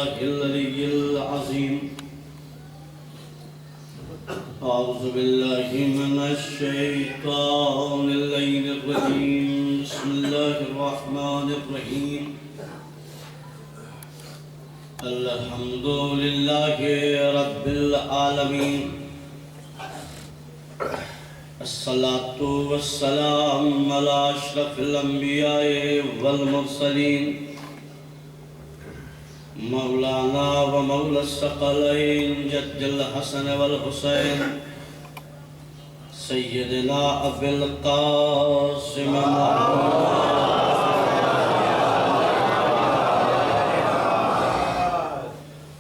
बिल्लाहिल अलिय्यिल अज़ीम। अऊज़ु बिल्लाहि मिनश शैतानिर रजीम। बिस्मिल्लाहिर रहमानिर रहीम। अल्हम्दुलिल्लाहि रब्बिल आलमीन। अस्सलातु वस्सलाम अला अशरफिल अंबियाए वल मुरसलीन मौलाना व मौला सकलैन जद्दुल हसन वल हुसैन सय्यदना अबुल कासिम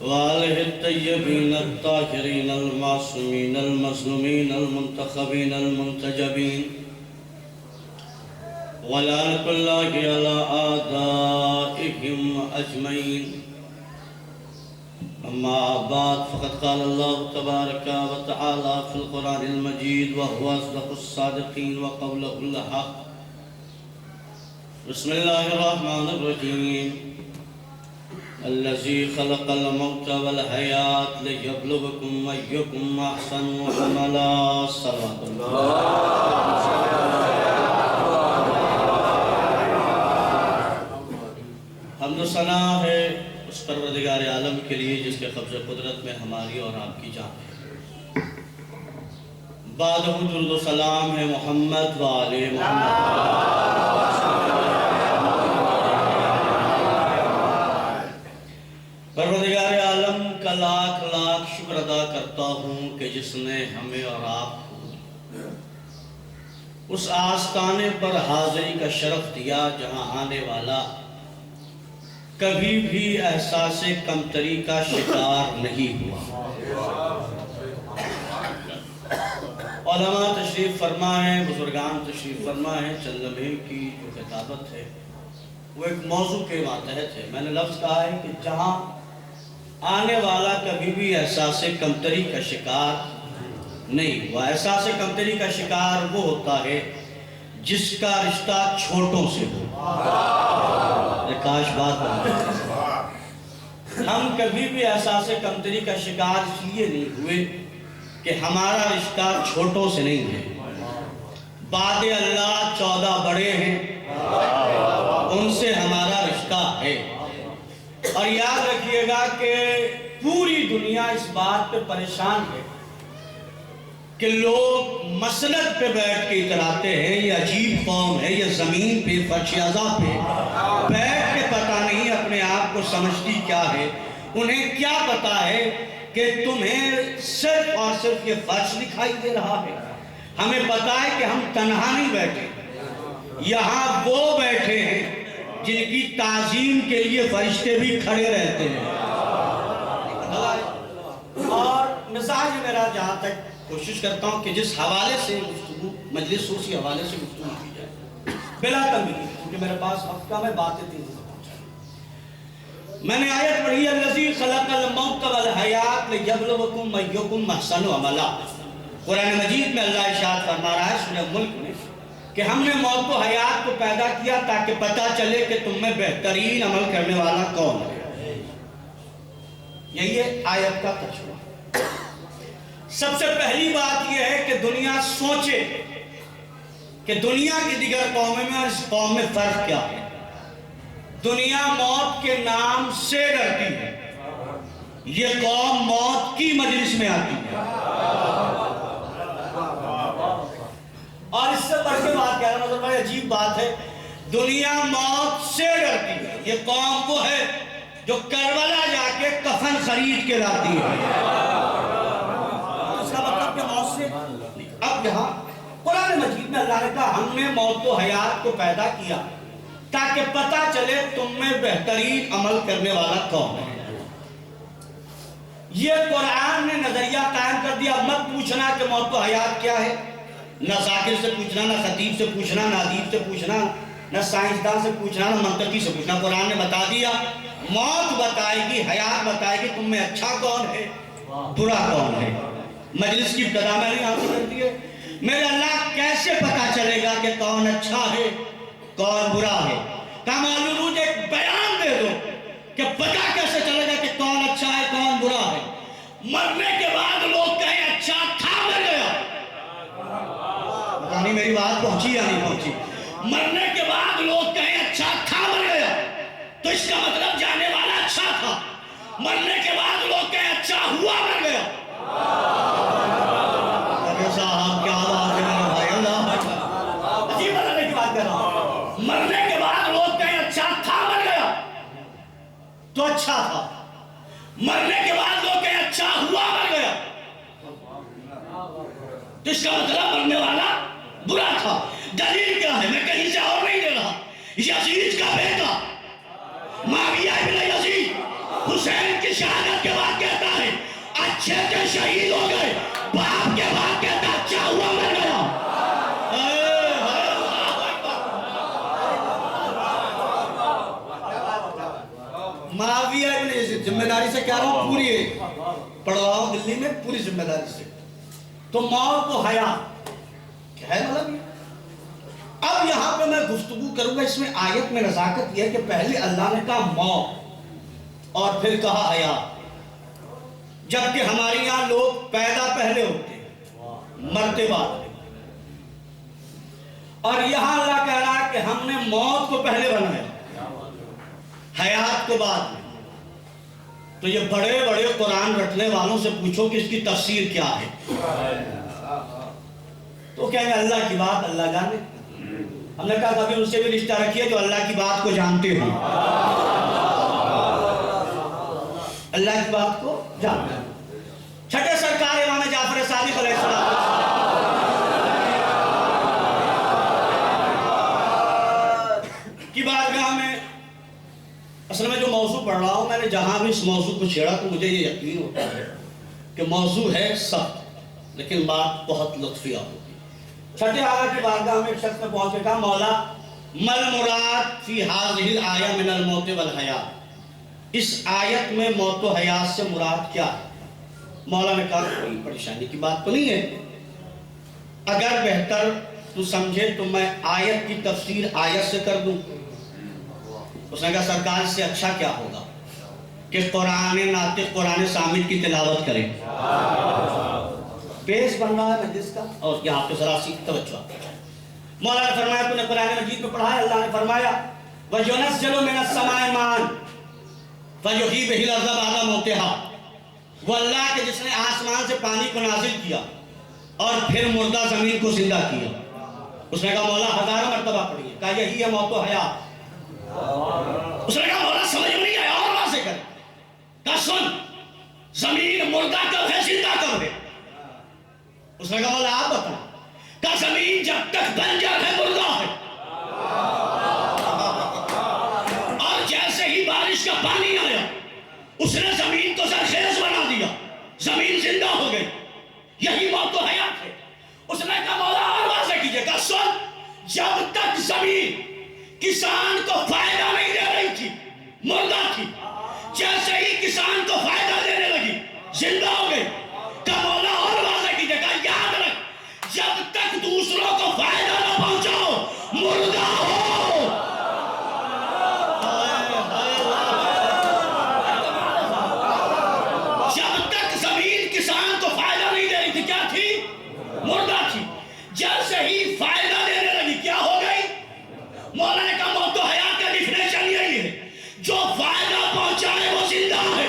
वालिहि तय्यबीन अत्ताहिरीन अल-मासूमीन अल-मज़लूमीन अल-मुंतखबीन अल-मुंतजबीन वलानतुल्लाहि अला आदाइहिम अजमईन। अम्मा बाद फ़क़द क़ाल अल्लाहु तबारक व तआला फ़िल क़ुरानिल मजीद व हुवा अस्दक़ुस सादिक़ीन व क़ौलुहुल हक़। बिस्मिल्लाहिर रहमानिर रहीम। अल्लज़ी ख़लक़ल मौत वल हयात लियब्लुवकुम अय्युकुम अहसनु अमला। हम्द सना है उस परवरदिगार आलम के लिए जिसके क़ब्ज़ कुदरत में हमारी और आपकी जान है। बादहु दुरूद व सलाम है मोहम्मद व आले मोहम्मद। परवरदिगार आलम का लाख लाख शुक्र अदा करता हूँ कि जिसने हमें और आपको उस आस्ताने पर हाज़िरी का शरफ दिया जहाँ आने वाला कभी भी एहसास कमतरी का शिकार नहीं हुआ। उलमा तशरीफ़ फरमा है, बुजुर्गान तशरीफ़ फरमा है। चंद लम्हे की जो खिताबत है वो एक मौजू के मातहत है। मैंने लफ्ज़ कहा है कि जहाँ आने वाला कभी भी एहसास कमतरी का शिकार नहीं हुआ। एहसास कमतरी का शिकार वो होता है जिसका रिश्ता छोटों से हो। काश बात हम कभी भी एहसास कमतरी का शिकार इसलिए नहीं हुए कि हमारा रिश्ता छोटों से नहीं है। बाद अल्लाह 14 बड़े हैं, उनसे हमारा रिश्ता है। और याद रखिएगा कि पूरी दुनिया इस बात पे परेशान है कि लोग मसनद पे बैठ के इतराते हैं। ये अजीब कौम है, ये ज़मीन पे फर्श-ए-अज़ा पे बैठ के पता नहीं अपने आप को समझती क्या है। उन्हें क्या पता है कि तुम्हें सिर्फ और सिर्फ ये फर्श दिखाई दे रहा है। हमें पता है कि हम तन्हा नहीं बैठे, यहाँ वो बैठे हैं जिनकी ताज़ीम के लिए फरिश्ते भी खड़े रहते हैं। और मिजाज मेरा जहाँ तक कोशिश करता हूँ कि जिस हवाले से मजलिस उसी हवाले से गुफ्तगू की जाए बिला तंबीह, क्योंकि मेरे पास वक्त कम है, बातें तेजी से पहुँचाएं। मैंने आयत पढ़ी अल्लज़ी ख़लक़ल मौत वल हयात लियब्लुवकुम अय्युकुम अहसनु अमला। कुरान मजीद में अल्लाह इरशाद फरमा रहा है सूरह मुल्क में कि हमने मौत को हयात को पैदा किया ताकि पता चले कि तुम में बेहतरीन अमल करने वाला कौन है। यही है आयत का तर्जुमा। सबसे पहली बात यह है कि दुनिया सोचे कि दुनिया की दिगर कौमों में और इस कौम में फर्क क्या है। दुनिया मौत के नाम से डरती है, ये कौम मौत की मजलिस में आती है। और इससे बढ़ के बात कह रहा हूं, भाई अजीब बात है। दुनिया मौत से डरती है, ये कौम वो है जो करबला जाके कफन खरीद के लाती है। अब यहाँ कुरान मजीद में अल्लाह ने कहा हमने मौत को हयात को पैदा किया ताकि पता चले तुम में बेहतरीन अमल करने वाला कौन है। ये कुरान ने नजरिया कायम कर दिया। मत पूछना कि मौत को हयात क्या है। न जाकिर से पूछना, न खतीब से पूछना, न अदीब से पूछना, न साइंसदान से पूछना, न मंतकी से पूछना। कुरान ने बता दिया, मौत बताएगी, हयात बताएगी तुम में अच्छा कौन है, बुरा कौन है। मजलिस की इब्तिदा में नहीं हासिल करती है। मेरे अल्लाह कैसे पता चलेगा कि कौन अच्छा है कौन बुरा है। कमाल एक बयान दे दो कि पता कैसे चलेगा कि कौन पहुंची या नहीं पहुंची? मरने के बाद लोग कहें अच्छा था मर गया, तो इसका मतलब जाने वाला अच्छा था। मरने के बाद लोग कहें अच्छा हुआ मर गया। अरे साहब क्या बात है मेरे भाई, अल्लाह अकबर। अजीब मरने की बात कर रहा हूं। मरने के बाद लोग कहें अच्छा था मर गया तो अच्छा था, मरने के बाद लोग कहें अच्छा हुआ मर गया तो इसका मतलब मरने वाला बुरा था। दलील क्या है? मैं कहीं से और नहीं दे रहा। यजीद का बेटा मुआविया इब्न यजीद हुसैन की शहादत के बाद कहता है अच्छे थे शहीद हो गए, बाप के बाद कहता अच्छा हुआ मर गया। मुआविया इब्न यजीद, जिम्मेदारी से कह रहा हूं, पूरी पढ़वा हूं दिल्ली में पूरी जिम्मेदारी से। तो मौत तो हया क्या है मतलब ये? अब यहां पे मैं गुफ्तगू करूंगा, इसमें आयत में नजाकत यह है कि पहले अल्लाह ने कहा मौत और फिर कहा हया, जबकि हमारे यहां लोग पैदा पहले होते हैं मरते बाद में, और यहां अल्लाह कह रहा है कि हमने मौत को पहले बनाया हयात को बाद में। तो ये बड़े बड़े कुरान रटने वालों से पूछो कि इसकी तफसीर क्या है, तो कहेंगे अल्लाह की बात अल्लाह जाने। हमने कहा कभी उनसे भी रिश्ता रखिए जो अल्लाह की बात को जानते हो, अल्लाह की बात को जानते हो। छठे सरकार इमाम जाफर सादिक अलैहिस्सलाम की बारगाह में, असल में जो मौजू पढ़ रहा हूं, मैंने जहां भी इस मौजू को छेड़ा तो मुझे ये यकीन होता है कि मौजू है सख्त, लेकिन बात बहुत लुत्फिया होगी। छठे आला की बारगाह में एक शख्स ने पहुंच के कहा मौला मल मुराद फी हाज़िहिल आया मिनल मौत वल हयात, इस आयत में मौत व हयात से मुराद क्या है? मौला ने कहा कोई परेशानी की बात तो नहीं है, अगर बेहतर तू समझे तो मैं आयत की तफसीर आयत से कर दूं। उसने कहा सरकार से अच्छा क्या होगा कि कुरान नातिक कुरान सामिद की तिलावत करें। पेश बन रहा है मजलिस का, और यहाँ पे जरा सी तवज्जो। मौला ने फरमाया तूने कुरान मजीद में पढ़ा है, अल्लाह ने फरमाया वयुनज़्ज़िलु मिनस समाइ मान फयुही बिहिल अर्ज़ बअद मौतिहा, वो अल्लाह के जिसने आसमान से पानी को नाजिल किया और फिर मुर्दा जमीन को जिंदा किया। उसने कहा मौला हजारों मर्तबा पढ़ी है। कहा यही है मौत व हयात। उसने कहा मौला समझ में नहीं आया, और वाज़ेह कर। कहा सुन, जमीन मुर्दा कब है जिंदा कब है? उसने कहा मौला आप बताओ। कहा जमीन जब तक बंजर है मुर्दा है, और जैसे ही बारिश का पानी आया उसने जमीन को सरखेज बना दिया, जमीन जिंदा हो गई। यही मौत व हयात है। उसने कहा मौला और वाज़ेह कीजिए। कहा सुन, जब तक जमीन किसान को फायदा नहीं दे रही थी मुर्दा थी, जैसे ही किसान को फायदा देने लगी जिंदा हो गई। कहा मौला और वाज़ेह कीजिए। कहा याद रख, जब तक दूसरों को फायदा ना पहुंचाओ मुर्दा हो। जब तक जमीन किसान को फायदा नहीं दे रही थी क्या थी? मुर्दा थी। जैसे ही फायदा देने लगी क्या हो गई? मौला ने कहा मौत व हयात का डिफिनेशन यही है, जो फायदा पहुंचाए वो जिंदा है,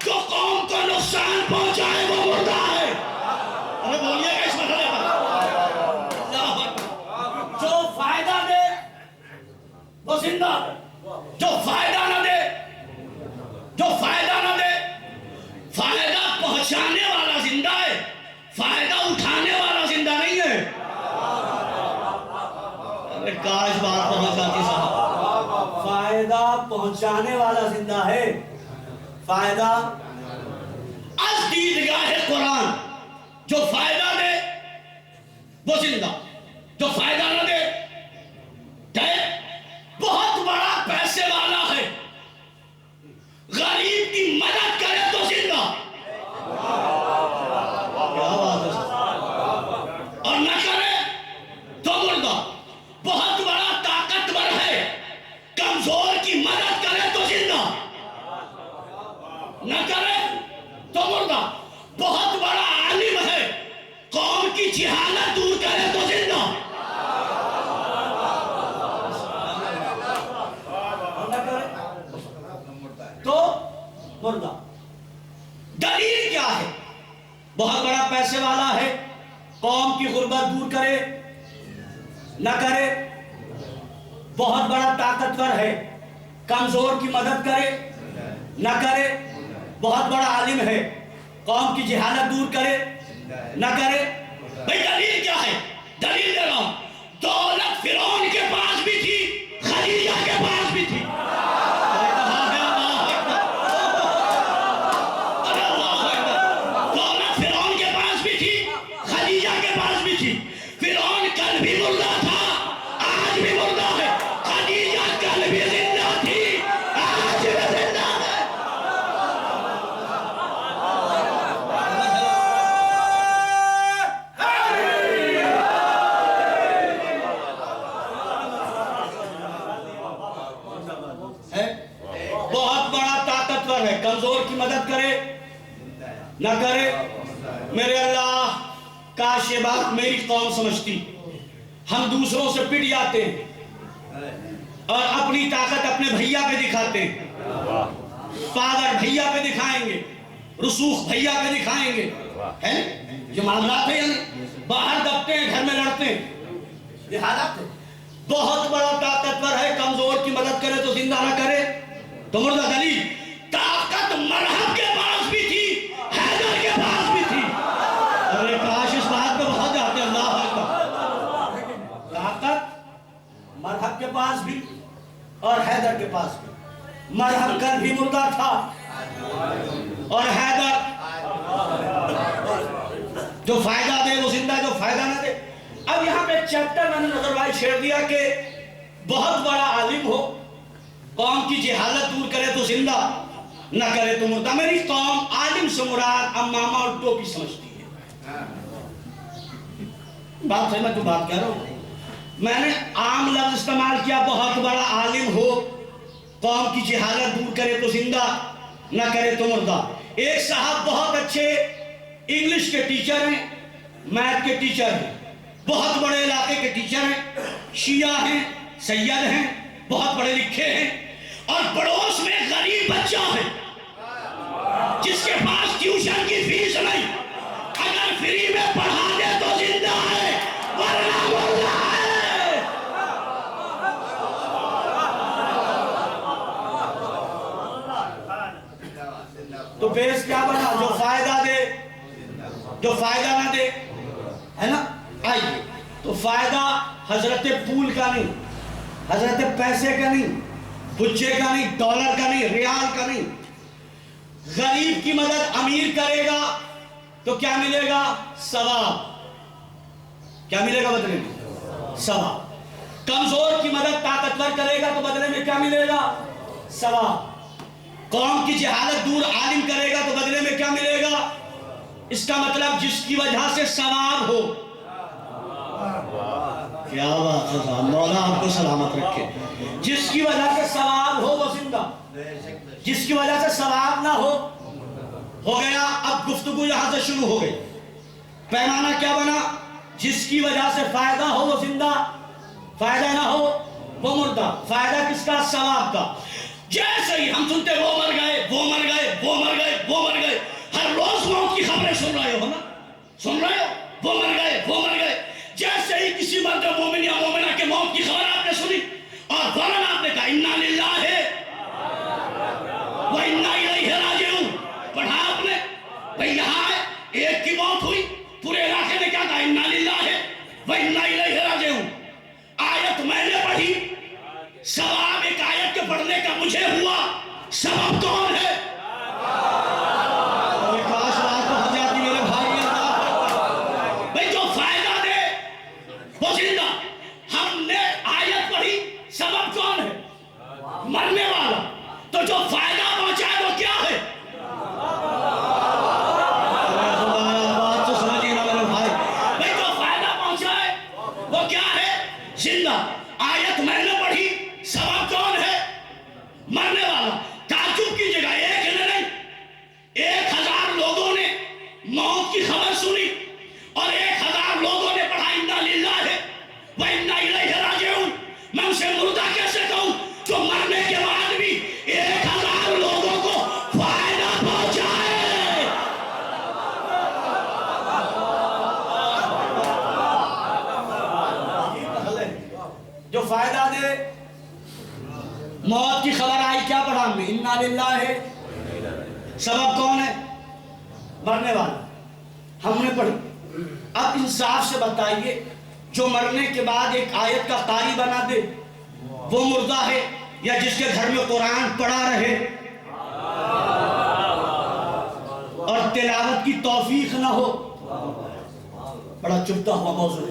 जो कौम को नुकसान पहुंचाए वो मुर्दा है। अरे बोलिएगा इस मसले पर। जो फायदा दे वो जिंदा है, जो फायदा ना दे, जो फायदा ना दे, फायदा पहुंचाने वाला जिंदा है, फायदा उठाने वाला जिंदा नहीं है। अरे काश बात पहुंच जाती साहब। फायदा पहुंचाने वाला जिंदा है, फायदा अज दीदगाह है कुरान, जो फायदा दे वो जिंदा, जो फायदा ना दे बहुत बड़ा पैसे वाला है, गरीब की मदद करे तो जिंदा, क्या बात है, और न करे तो मुर्दा। बहुत बड़ा ताकतवर है, कमजोर की मदद करे तो जिंदा, न करे तो मुर्दा। बहुत बड़ा आलिम है, कौम की जिहालत दूर करे तो जिंदा, मुर्दा। दलील क्या है? बहुत बड़ा पैसे वाला है, कौम की गुर्बत दूर करे न करे। बहुत बड़ा ताकतवर है, कमजोर की मदद करे न करे। बहुत बड़ा आलिम है, कौम की जहालत दूर करे न करे। भाई दलील क्या है? दलील दे रहा हूं। दौलत फिरौन के पास भी थी, खदीजा के पास भी थी। दौलत फिरौन के पास भी थी, खदीजा के पास भी थी। फिरौन कल भी मुर्दा था, आज भी मुर्दा है। खदीजा कल भी जिंदा थी, आज भी जिंदा है। बहुत बड़ा ताकतवर है, कमजोर की मदद करे न करे। मेरे अल्लाह, काश ये बात मेरी कौम समझती। हम दूसरों से पिट जाते हैं और अपनी ताकत अपने भैया पे दिखाते हैं। पादर भैया पे दिखाएंगे, रसूख भैया पे दिखाएंगे, है ये मामला है या नहीं? बाहर दबते हैं, घर में लड़ते हैं, ये हालात है। बहुत बड़ा ताकतवर है, कमजोर की मदद करे तो जिंदा ना करे तो मुर्दा। दलील, ताकत मरहब के पास भी थी, हैदर के पास भी थी। अरे काश इस बात पे बहुत जाते। अल्लाह अकबर। ताकत मरहब के पास भी और हैदर के पास भी। मरहब कल भी मुर्दा था और हैदर जो फायदा दे वो जिंदा, जो फायदा ना दे। अब यहाँ पे चैप्टर मैंने नजरवाइज छेड़ दिया कि बहुत बड़ा आलिम हो, कौम की जहालत दूर करे तो जिंदा, न करे तो मुर्दा। मेरी कौम आलिम से मुराद अम्मामा और टोपी समझती है। बात है, मैं तो बात कह रहा हूं। मैंने आम लफ्ज इस्तेमाल किया, बहुत बड़ा आलिम हो, कौम की जहालत दूर करे तो जिंदा, न करे तो मुर्दा। एक साहब बहुत अच्छे इंग्लिश के टीचर हैं, मैथ के टीचर हैं, बहुत बड़े इलाके के टीचर हैं, शिया हैं, सैयद हैं, बहुत पढ़े लिखे हैं। और पड़ोस में गरीब बच्चा है जिसके पास ट्यूशन की फीस नहीं। अगर फ्री में पढ़ा दे तो जिंदा है, वरना मुर्दा है। तो बेस क्या बना? जो फायदा दे, जो फायदा ना दे, है ना? आइए, तो फायदा हजरत पूल का नहीं, हजरत पैसे का नहीं, बुच्चे का नहीं, डॉलर का नहीं, रियाल का नहीं। गरीब की मदद अमीर करेगा तो क्या मिलेगा? सवाब। क्या मिलेगा बदले में? सवाब। कमजोर की मदद ताकतवर करेगा तो बदले में क्या मिलेगा? सवाब। कौम की जहालत दूर आलिम करेगा तो बदले में क्या मिलेगा? इसका मतलब जिसकी वजह से सवाब हो। क्या बात है साहब, मौला आपको सलामत रखे। जिसकी वजह से सवाब हो वो जिंदा, जिसकी वजह से सवाब ना हो गया। अब गुफ्तगू यहां से शुरू हो गई। पैमाना क्या बना? जिसकी वजह से फायदा हो वो जिंदा, फायदा ना हो वो मुर्दा। फायदा किसका? सवाब का। जैसे ही हम सुनते वो मर गए, वो मर गए, वो मर गए, वो मर गए, हर रोज मौत की खबरें सुन रहे हो ना, सुन रहे हो? वो मर गए, वो मर गए। जैसे ही किसी मर्द मोमिन या मोमिना के मौत की खबर आपने सुनी और फौरन आपने कहा इन्ना लिल्लाहि व इन्ना इलैहि राजिऊन पढ़ा आपने। भाई यहाँ एक की मौत हुई, पूरे इलाके ने क्या कहा? इन्ना लिल्लाहि व इन्ना इलैहि राजिऊन। आयत मैंने पढ़ी, सवाब एक आयत के पढ़ने का मुझे हुआ, सबब कौन है? काश बात हो जाती मेरे भाई। लिल्लाह है। सबब कौन है? मरने वाला। हमने पढ़ी। अब इंसाफ से बताइए, जो मरने के बाद एक आयत का कारी बना दे वो मुर्दा है, या जिसके घर में कुरान पढ़ा रहे और तिलावत की तौफीक ना हो? बड़ा चुपता हुआ मौजूद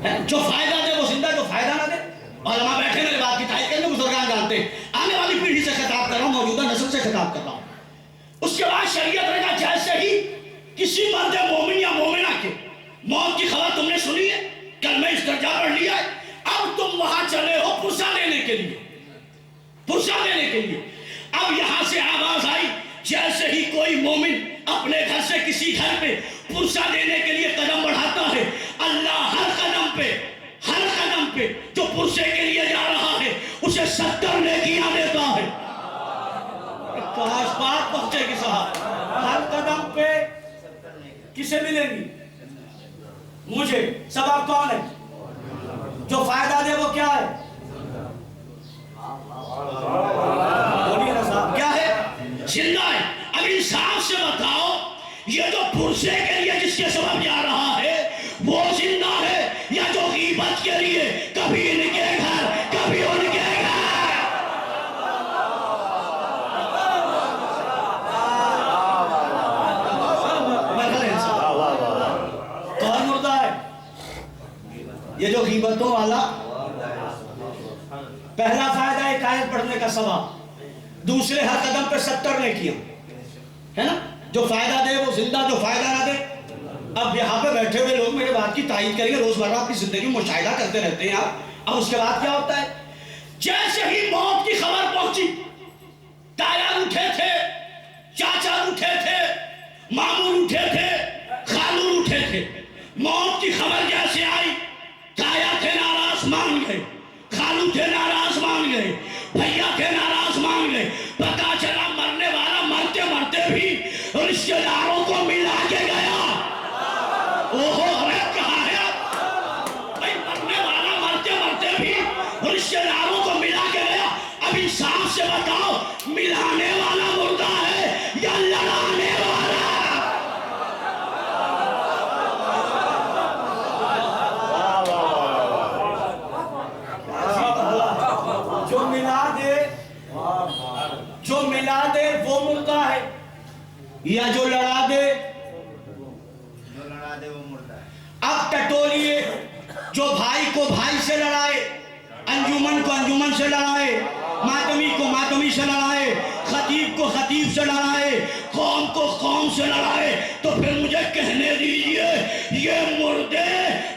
है। जो फायदा दे वो जिंदा, जो फायदा ना दे। उलमा बैठे मेरे बात की तारीफ करेंगे, बुजुर्गान जानते हैं। आने वाली पीढ़ी से खिताब कर रहा हूँ, मौजूदा नस्ल से खिताब कर रहा हूँ। उसके बाद शरीयत ने कहा जैसे ही किसी मर्द मोमिन या मोमिना के मौत की खबर तुमने सुनी है, कलमा इस्तरजा पढ़ लिया है, अब तुम वहां चले हो पुरसा देने के लिए, पुरसा देने के लिए। अब यहां से आवाज आई, जैसे ही कोई मोमिन अपने घर से किसी घर पे पुरसा देने के लिए कदम बढ़ाता है, अल्लाह हर कदम पे जो पुरसे के लिए जा रहा है उसे 70 नेकियां देता है। काश बात पहुंचेगी साहब। हर कदम पे किसे मिलेंगी? मुझे। सबब कौन है? जो फायदा दे वो क्या है? बोलिए ना साहब, क्या है? जिंदा है। अब इंसाफ से बताओ, ये जो पुरसे के लिए जिसके सबब जा रहा है वो जिंदा है, या जो गीबत के लिए कभी इनके घर कभी उनके घर? कौन मुर्दा है? ये जो गीबतों वाला। पहला फायदा एक आयत पढ़ने का सवाब, दूसरे हर कदम पे 70 ने किया, है ना? जो फायदा दे वो जिंदा, जो फायदा ना दे। अब यहाँ पे बैठे हुए लोग मेरे बात की तारीफ करेंगे, रोजमर्रा की जिंदगी में मुशाहिदा करते रहते हैं आप। अब उसके बाद क्या होता है? जैसे ही मौत की खबर पहुंची, ताया उठे थे, चाचा उठे थे, मामू उठे थे, खालू उठे थे। मौत की खबर जैसे आई, ताया थे नाराज मान गए, खालू थे नाराज मान गए, भैया थे नाराज मान गए। पता चला मरने वाला मरते मरते भी रिश्तेदारों को मिला के गया। ओहो, अरे कहाँ है आप? भाई मरने वाला मरते मरते भी रिश्तेदारों को मिला के गया। अब इंसाफ से बताओ, मिलाने वाला मुर्दा है या लड़ाने वाला? जो मिला दे वो मुर्दा है, या जो लड़ा दे वो मुर्दा है। अब टटोलिए, जो भाई को भाई से लड़ाए, अंजुमन को अंजुमन से लड़ाए, मातमी को मातमी से लड़ाए, खतीब को खतीब से लड़ाए, कौम को कौम से लड़ाए, तो फिर मुझे कहने दीजिए, ये मुर्दे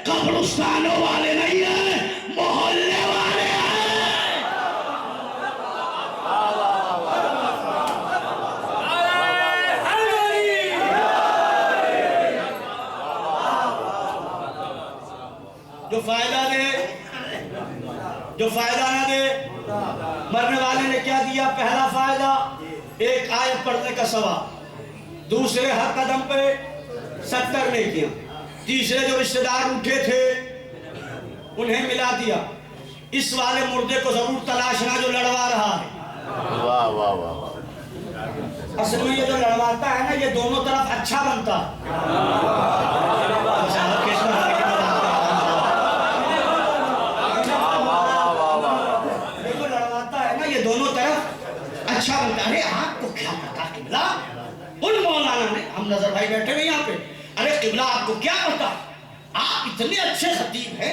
कब्रिस्तानों वाले नहीं है, मोहल्ले वाले हैं। जो फायदा दे, जो फायदा ना दे। मरने वाले ने क्या दिया? पहला फायदा एक आयत पढ़ने का सवाब, दूसरे हर कदम पे 70 ने किया, तीसरे जो रिश्तेदार उठे थे उन्हें मिला दिया। इस वाले मुर्दे को जरूर तलाशना जो लड़वा रहा है। वाह वाह वाह। असल में ये जो लड़वाता है ना, ये दोनों तरफ अच्छा बनता है। अच्छा बनता है। आपको क्या पता किबला? उन मौलाना ने, हम नजर भाई बैठे हुए यहाँ पे, अरे किबला आपको क्या पता? आप इतने अच्छे खतीब हैं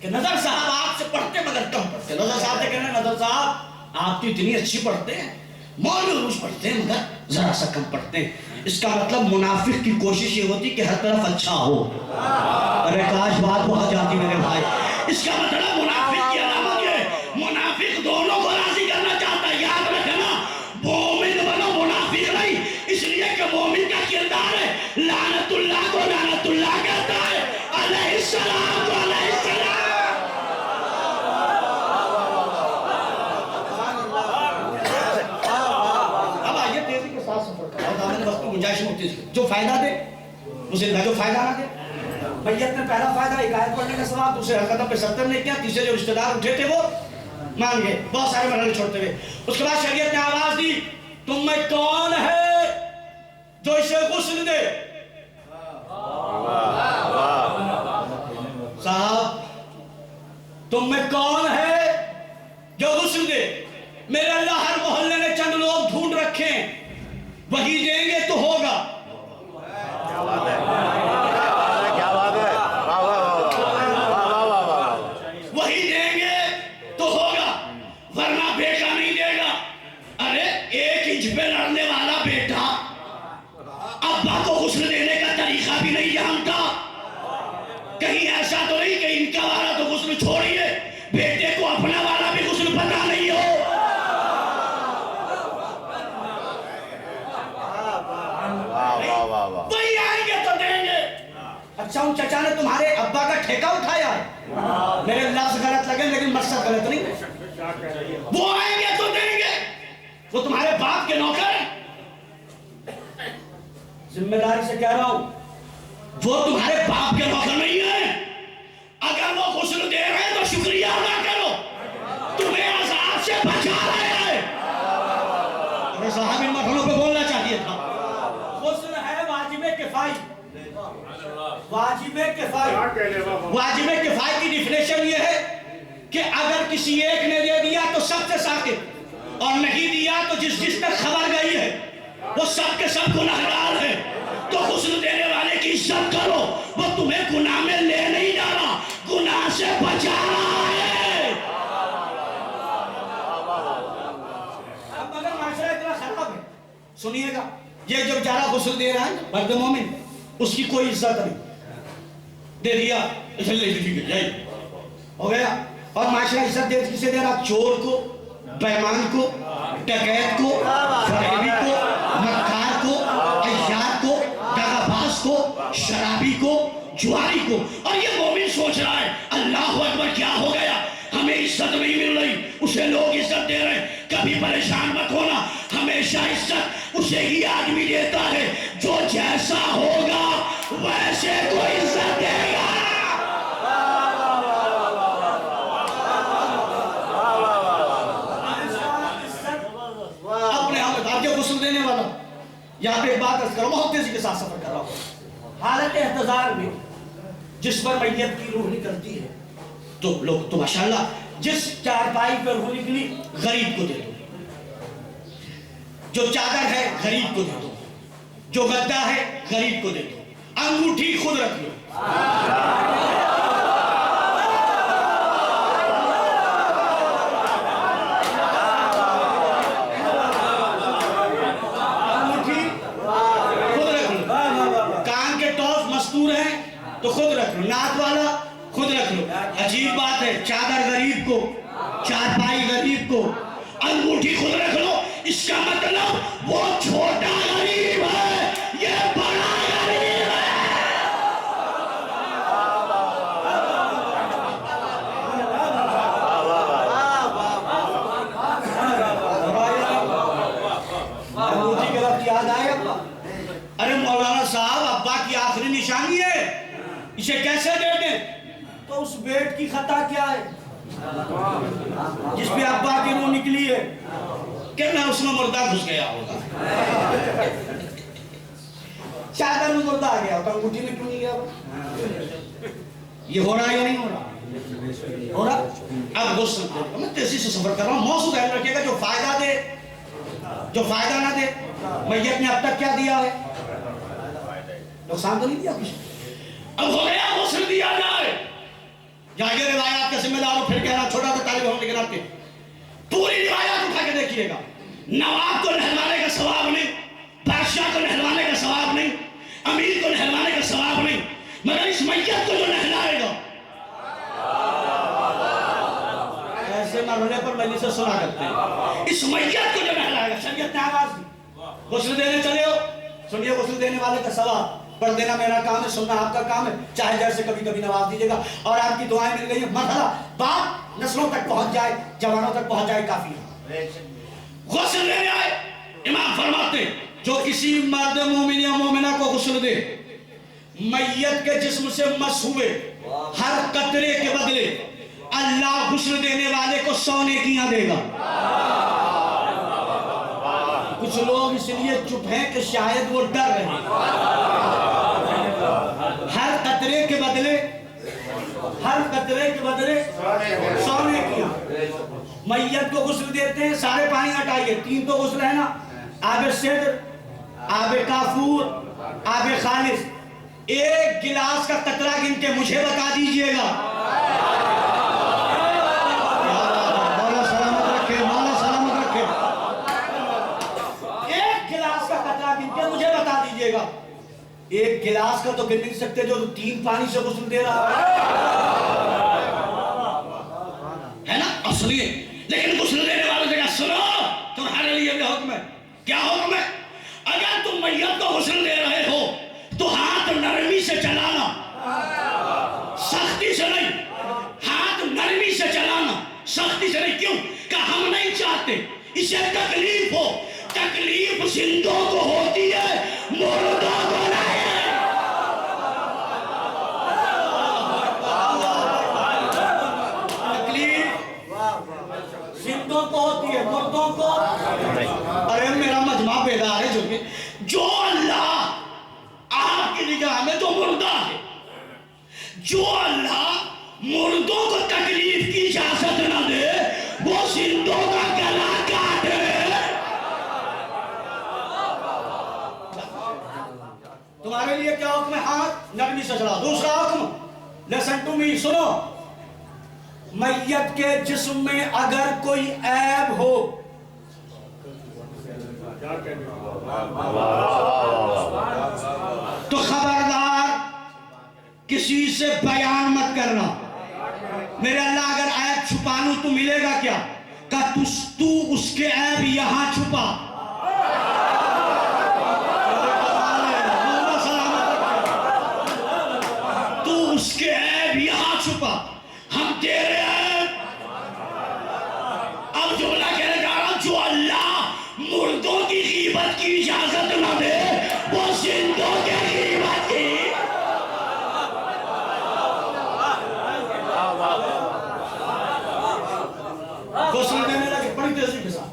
कि नजर साहब आपसे पढ़ते मगर कम पढ़ते। नजर साहब से कहना, नजर साहब आप तो इतनी अच्छी पढ़ते हैं, मौलवी रोज पढ़ते हैं मगर जरा सा कम पढ़ते हैं। इसका मतलब मुनाफिक की कोशिश ये होती कि हर तरफ अच्छा हो। अरे काश बात वहां जाती मेरे भाई। इसका मतलब मुनाफिक की अलामत है, मुनाफिक दोनों को राजी करना चाहता है। याद रखना, मोमिन बनो, मुनाफिक नहीं। इसलिए कि मोमिन का किरदार है, लानतुल्लाह को लानतुल्लाह कहता है, अलैहिस्सलाम को अलैहिस्सलाम। अब आइए तेजी के साथ सफर करो, वक्त की गुंजाइश होती है। जो फायदा दे उसे, जो फायदा ना दे। मैयत ने पहला फायदा एक आयत पढ़ने का सवाब, दूसरे हर कदम पे 70 ने किया, तीसरे जो रिश्तेदार उठे थे वो मान गए बहुत सारे मरहले छोड़ते हुए। उसके बाद शरीयत ने आवाज दी, तुम में कौन है जो इसे गुस्ल दे? साहब तुम में कौन है जो गुस्ल दे? मेरे अल्लाह हर मोहल्ले में चंद लोग ढूंढ रखे, वही देंगे तो होगा। क्या बात है, क्या बात है, वाह वाह वाह वाह वाह वाह, वही देंगे तो होगा, वरना बेटा नहीं देगा। अरे 1 इंच पे लड़ने वाला बेटा अब्बा को गुस्ल देने का तरीका भी नहीं जानता। कहीं ऐसा तो नहीं कि इनका वाला तो गुस्ल छोड़िए, बेटे को अपना वाला भी गुस्ल पता नहीं हो। वही आएंगे तो देंगे। अच्छा उन चचा ने तुम्हारे अब्बा का ठेका उठाया है? मेरे लफ्ज गलत लगे लेकिन मकसद गलत नहीं। वो आएंगे तो देंगे, वो तुम्हारे बाप के नौकर हैं। जिम्मेदारी से कह रहा हूं, वो तुम्हारे बाप के नौकर नहीं है। अगर वो गुस्ल दे रहे हैं तो शुक्रिया अदा करो, तुम्हें अज़ाब से बचा रहे हैं। अरे साहब इन मरहलों पे बोलना चाहिए था। गुस्ल है वाजिबे किफाई। वाजिबे किफाई की डिफिनेशन ये है कि अगर किसी एक ने दे दिया तो सबसे साकित, और नहीं दिया तो जिस तक खबर गई है वो सब के सब गुनाहगार है। तो गुस्ल देने वाले की इज्जत करो, वो तुम्हें गुनाह में ले नहीं जा रहा, गुनाह से बचा रहा है। अब मगर माशरा इतना खराब है, सुनिएगा, ये जब जारा गुस्ल दे रहा है मर्द मोमिन, उसकी कोई इज्जत नहीं, दे दिया हो गया। और माशरा इज्जत दे किसे दे रहा? चोर को, बेईमान को, डकैत को, फरेबी को, मक्कार को, अय्यार को, दगाबाज को, शराबी को, जुआरी को। और ये मोमिन सोच रहा है अल्लाह अकबर क्या हो गया, हमें इज्जत नहीं मिल रही, उसे लोग इज्जत दे रहे। कभी परेशान मत होना, हमेशा इज्जत उसे ही आदमी देता है जो जैसा होगा वैसे को इज्जत देगा। अपने आप बता के गुस्ल देने वाला। यहाँ पे एक बात अर्ज करो, बहुत तेजी के साथ सफर कर रहा हूँ। हालत एहतजार में जिस पर मैयत की रूह निकलती है, तो लोग तो माशाल्लाह जिस चारपाई पर रूह निकली गरीब को दे दो, जो चादर है गरीब को दे दो, जो गद्दा है गरीब को दे दो, अंगूठी खुद रख लो। तो खुद रख लो, नाक वाला खुद रख लो। अजीब बात है, चादर गरीब को, चारपाई गरीब को, अंगूठी खुद रख लो। इसका मतलब वो छोटा गरीब है, ये बड़ा गरीब है। अंगूठी के वक्त याद आए अब्बा, अरे मौलाना साहब अब्बा की आखिरी निशानी है, इसे कैसे दे दें? तो उस बेट की खता क्या है जिस पे अब्बा की रूह निकली है? कहना उसमें मुर्दा घुस गया होगा, चादर में मुर्दा आ गया होगा, अंगूठी में क्यों नहीं गया? ये हो रहा है या नहीं हो रहा? हो रहा। अब गुस्सा मैं तेजी से सफर कर रहा हूँ, मौजूद ध्यान रखिएगा, जो फायदा दे, जो फायदा ना दे। मैयत ने अब तक क्या दिया है? नुकसान तो नहीं दिया किसी। अब हो गया गुस्ल दिया जाए, जाइए रिवायात के जिम्मेदार हो, फिर कह रहा छोटा सा तालिब होने के नाते पूरी रिवायात उठा के देखिएगा। नवाब को नहलाने का सवाब नहीं, बादशाह को नहलाने का सवाब नहीं, अमीर को नहलाने का सवाब नहीं, मगर इस मैयत को जो नहलाएगा, ऐसे मरने पर मजलिस से सुना करते हैं, इस मैयत को जो नहलाएगा, शरीयत ने आवाज दी, गुस्ल देने चले हो, सुनिए गुस्ल देने वाले का सवाब पढ़ देना मेरा काम है, सुनना आपका काम है, चाहे जैसे कभी कभी नवाज दीजिएगा। और आपकी दुआएं मिल गई है, मरहला बात नस्लों तक पहुंच जाए, जवानों तक पहुंच जाए, काफी है। गुस्ल लेने आए, इमाम फरमाते जो किसी मर्द मोमिन या मोमिना को गुस्ल दे, मैयत के जिस्म से मस हुए हर कतरे के बदले अल्लाह गुस्ल देने वाले को 100 नेकियां देगा। कुछ लोग इसलिए चुप हैं कि शायद वो डर रहे हैं। हर कतरे के बदले 100 नेकियां। मैयत को गुस्ल देते हैं, सारे पानी हटाइए, 3 तो गुस्ल है ना, आबे सिद्र, आबे काफूर, आबे खालिस। एक गिलास का कतरा गिन के मुझे बता दीजिएगा। मौला सलामत रखे, मौला सलामत रखे। एक गिलास का कतरा गिन के मुझे बता दीजिएगा। एक गिलास का तो गिन नहीं सकते जो 3 पानी से गुस्ल दे रहा है ना, असली। लेकिन गुस्ल देने वालों से क्या सुनो, तुम्हारे लिए भी हुक्म है। क्या हुक्म है? अगर तुम मैयत को गुस्ल दे रहे हो तो हाथ नरमी से चलाना, सख्ती से नहीं। हाथ नरमी से चलाना, सख्ती से नहीं। क्यों? कि हम नहीं चाहते इसे तकलीफ हो। तकलीफ जिंदों को होती है, मुर्दों को नहीं। जिंदों को होती है, मुर्दों को। अरे मेरा मजमा बेदार है। जो अल्लाह आपकी निगाह में तो मुर्दा है, जो अल्लाह मुर्दों को तकलीफ की इजाजत ना दे, वो जिंदों का गला काटे। तुम्हारे लिए क्या हुक्म है? हाथ नरमी से चला। दूसरा हुक्म, लिसन टू मी, सुनो। मैयत के जिस्म में अगर कोई ऐब हो तो खबरदार किसी से बयान मत करना। मेरे अल्लाह अगर ऐब छुपा लूं तो मिलेगा क्या? का तू उसके ऐब यहां छुपा। तू उसके ऐब यहां छुपा, हम तेरे ऐब। अब जुमला कहने जा रहा हूं, जो अल्लाह मुर्दों की गीबत की इजाजत न दे, वो जिंदों के गीबत की। गुस्ल देने लगे बड़ी तेजी के साथ।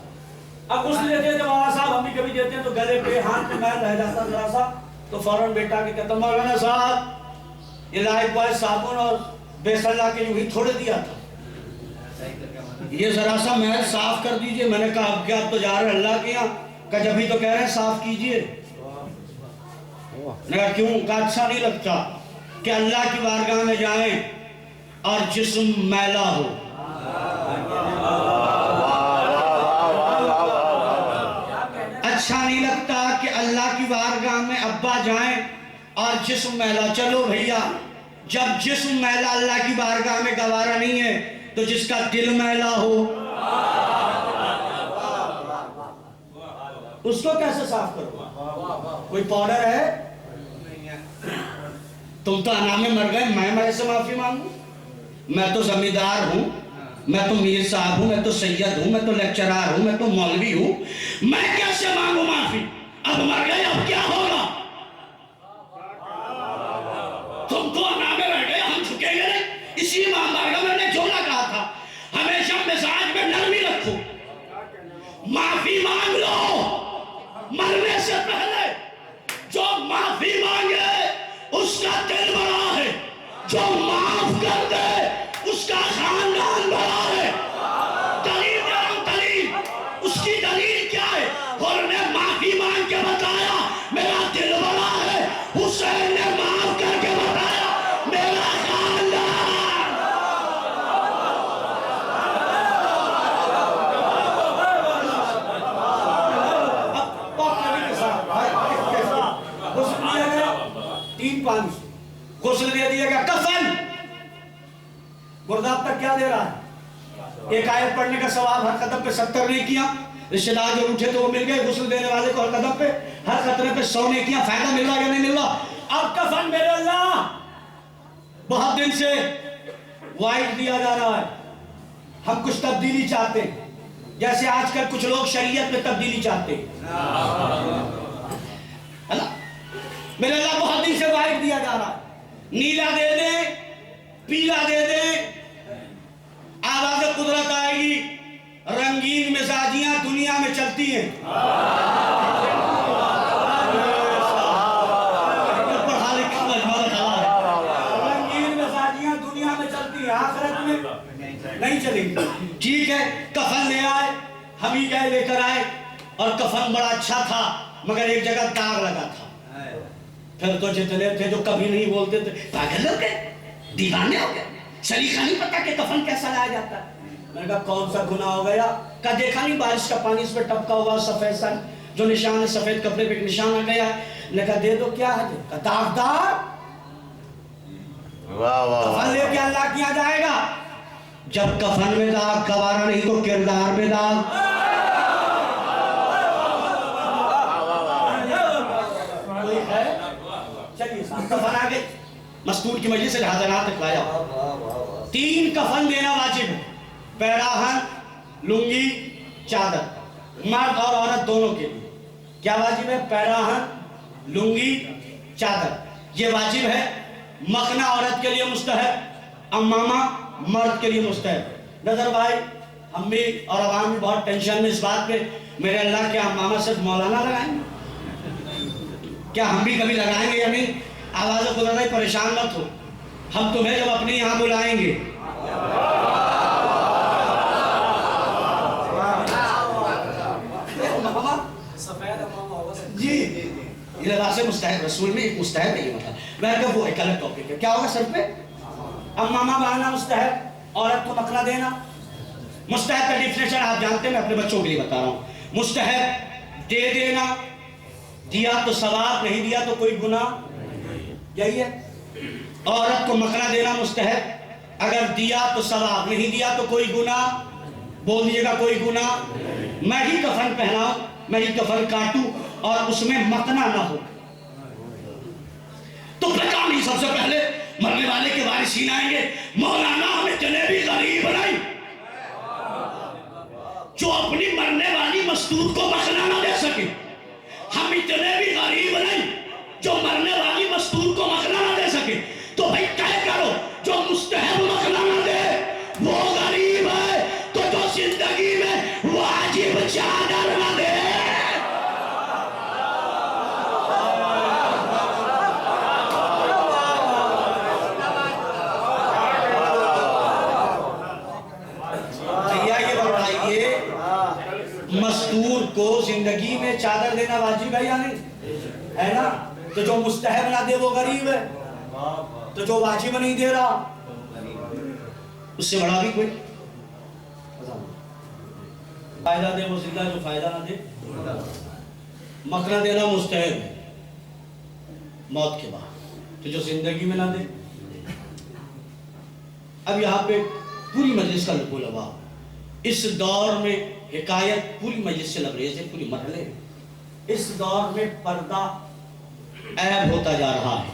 अब गुस्ल देते हैं तो मौलाना साहब, हम भी कभी देते हैं तो गले पे हाथ पे मैल रह जाता जरा सा, तो फौरन बेटा के कहता, मौलाना साहब ये लाइफ बॉय साबुन और बेसन ला के यूं ही थोड़े दिया था, ये जरा सा मैल साफ कर दीजिए। मैंने कहा अब क्या, आप तो जा रहे अल्लाह के यहाँ का, जब भी तो कह रहे हैं साफ कीजिए। क्यों? का अच्छा नहीं लगता कि अल्लाह की बारगाह में जाएं और जिस्म मैला हो। अच्छा नहीं लगता कि अल्लाह की बारगाह में अब्बा जाएं और जिस्म मैला। चलो भैया, जब जिस्म मैला अल्लाह की बारगाह में गवारा नहीं है तो जिसका दिल मैला हो उसको कैसे साफ करो? कोई पाउडर है? तुम तो अनामे मर गए, मैं ऐसे माफी मांगू? मैं तो जमींदार हूं, मैं तो मीर साहब हूं, मैं तो सैयद हूं, मैं तो लेक्चरार हूं, मैं तो मौलवी हूं, मैं कैसे मांगू माफी? अब मर गए, अब क्या होगा? तुम तो अनामे रह गए, हम झुकेंगे नहीं। इसी मामला में मैंने जोला कहा था, हमेशा मिजाज में नरमी रखो, माफी मांग लो मरने से पहले। जो माफी मांगे उसका दिल बड़ा है, जो माफ कर दे उसका खानदान बड़ा है। दलील दे रहा हूं, दलील। उसकी दलील क्या है? और ने माफी मांग के बताया मेरा दिल बड़ा है, हुसैन ने माफ करके बताया मेरा खानदान। गुस्ल दे दिया गया। कफन गुरदाब तक क्या दे रहा है? एक आयत पढ़ने का सवाब हर कदम पे 70 नहीं किया। रिश्तेदार जो उठे तो वो मिल गए, गुस्ल देने वाले को हर कदम पे हर खतरे पे 100 नहीं किया। फायदा मिल रहा या नहीं मिल रहा? अब कफन मेरे अल्लाह बहुत दिन से वाइट दिया जा रहा है। हम कुछ तब्दीली चाहते हैं, जैसे आजकल कुछ लोग शरीयत में तब्दीली चाहते हैं। मेरे अल्लाह बहुत दिन से वाइट दिया जा रहा है। नीला दे दे, पीला दे दे, चलती हैं? पढ़ा लिखा रंगीन में शादियां दुनिया में चलती है, आखिरत में नहीं चलेंगी। ठीक है, कफन ले आए, हम ही गए लेकर आए, और कफन बड़ा अच्छा था मगर एक जगह दाग लगा था। फिर तो जितने थे जो कभी नहीं बोलते थे, पागल हो गए, दीवाने हो गए, सलीका नहीं पता कि कफन कैसा लाया जाता है। मैंने कहा कौन सा गुनाह हो गया? का देखा नहीं बारिश का पानी इस पे टपका हुआ सफेद सा जो निशान है, सफेद कपड़े पे निशान आ गया। मैंने कहा दे दो, क्या है? दागदार। वाह वाह कफन लेके अल्लाह किया जाएगा। जब कफन में दाग गवारा नहीं तो किरदार में दाग। चलिए कफन आ गए, मस्तूर की मजलिस से हाजरात तक लाया। 3 कफन देना वाजिब है, पैराहन, लुंगी, चादर, मर्द और औरत दोनों के लिए। क्या वाजिब है? पैराहन, लुंगी, चादर, ये वाजिब है। मखना औरत के लिए मुस्तहब, अम्मामा मर्द के लिए मुस्तहब। नजर भाई, हम भी और अवाम भी बहुत टेंशन में इस बात पे, मेरे अल्लाह क्या अम्मामा सिर्फ मौलाना लगाएंगे? क्या हम भी कभी लगाएंगे या नहीं? आवाज़ खुदा नहीं, परेशान मत हो, हम तुम्हें जब अपने यहाँ बुलाएंगे जी, ये लिबास मुस्तहब रसूल में एक मुस्तहब है, ये मतलब मैं क्या वो एक अलग टॉपिक है। क्या होगा सर पे? अम्मामा बनाना मुस्तहब, औरत को मखना देना मुस्तहब का डिफिनेशन आप जानते हैं, मैं अपने बच्चों के लिए बता रहा हूँ। मुस्तहब दे देना, दिया तो सवाब, नहीं दिया तो कोई गुनाह, यही है। औरत को मखना देना मुस्तहब, अगर दिया तो सवाब, नहीं दिया तो कोई गुनाह। बोल दीजिएगा कोई गुनाह। मैं ही कफन पहनाऊं, मैं ही कफन काटूं और उसमें मखना ना हो तो पता नहीं। सबसे पहले मरने वाले के वारिसीन आएंगे, मौलाना हमें इतने भी गरीब नहीं जो अपनी मरने वाली मस्तूर को मखना ना दे सके। हम इतने भी गरीब नहीं जो मरने वाली मस्तूर को मखना ना दे सके। तो भाई तय करो, जो मुस्तहब मखना ना दे वो गरीब है, तो जो जिंदगी में वाजिब चादर ना दे भैया ये बताइए, मस्तूर को जिंदगी में चादर देना वाजिब है या नहीं? है ना? तो जो मुस्तहब ना दे वो गरीब है, तो जो वाजिब नहीं दे रहा उससे बड़ा भी कोई फायदा दे वो जिंदा, जो फायदा ना दे। मखना देना मुस्तहब है मौत के बाद, तो जो जिंदगी में ना दे। अब यहाँ पे पूरी मजलिस का लुत्फ लगा, इस दौर में हिकायत पूरी मजलिस से लबरेज है, पूरी मरहले। इस दौर में पर्दा ऐब होता जा रहा है।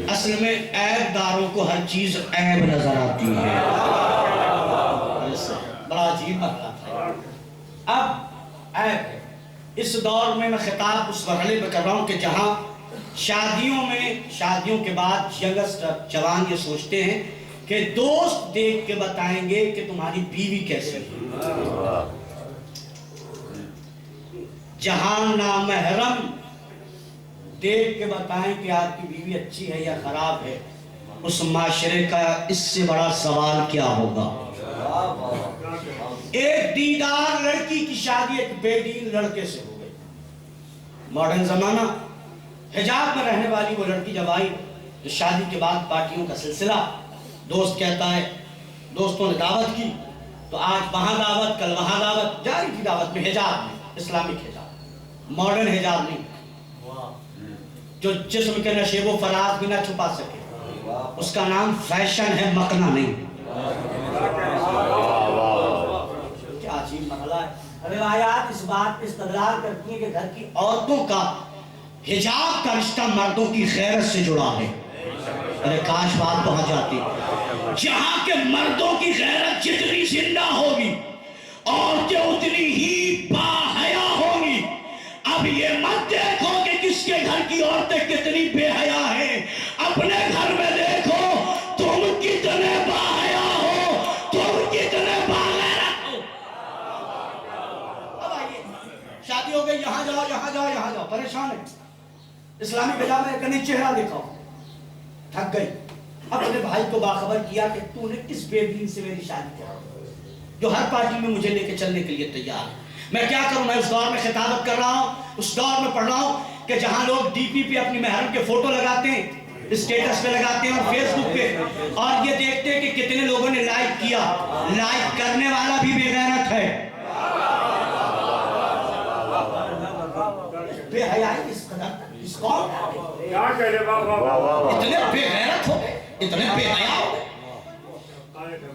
असल में ऐबदारों को हर चीज ऐब नजर आती है। बड़ा अजीब मसला था। अब ऐब है। इस दौर में मैं खिताब उस मरहले पर कर रहा हूँ कि जहाँ शादियों के बाद यंगस्टर जवान ये सोचते हैं कि दोस्त देख के बताएंगे कि तुम्हारी बीवी कैसी है। जहां नामहरम देख के बताएं कि आपकी बीवी अच्छी है या खराब है, उस माशरे का इससे बड़ा सवाल क्या होगा? एक दीदार लड़की की शादी एक बेदीन लड़के से हो गई। मॉडर्न जमाना, हिजाब में रहने वाली वो लड़की जब आई तो शादी के बाद पार्टियों का सिलसिला। दोस्त कहता है, दोस्तों ने दावत की तो आज वहां दावत, कल वहां दावत, जारी की दावत में हिजाब में, इस्लामिक हिजाब, मॉडर्न हिजाब नहीं जो जिस्म के नशेबो फराज भी ना छुपा सके। उसका नाम फैशन है, मकना नहीं। क्या अजीब मसला है। रिवायात इस बात पे इस्तदलाल करती है कि घर की औरतों का हिजाब का रिश्ता मर्दों की खैरत से जुड़ा है। अरे काश बात पहुंच जाती। जहां के मर्दों की गैरत जितनी जिंदा होगी, औरतें उतनी ही बाहया होंगी। अब ये मत देखो कि किसके घर की औरतें कितनी बेहया हैं, अपने घर में देखो तुम कितने बाहया हो, तुम कितने बागैरत हो। अब आइए परेशान है, इस्लामी गजा में कहीं चेहरा दिखाओ, थक गई। अपने भाई को बाखबर किया कि तूने किस बेदीन से मेरी शादी करा जो हर पार्टी में मुझे लेके चलने के लिए तैयार है। मैं क्या करूं, मैं उस दौर में खिताबत कर रहा हूं, उस दौर में पढ़ रहा हूं कि जहां लोग डीपी पे अपनी महरम के फोटो लगाते हैं, स्टेटस पे लगाते हैं और फेसबुक पे, और ये देखते हैं कि कितने लोगों ने लाइक किया। लाइक करने वाला भी बेगैरत है, बेहयाई इस कदर, इस कौन क्या कह रहे बाबा, इतने बेगैरत हो गए, इतने बेहया हो गए,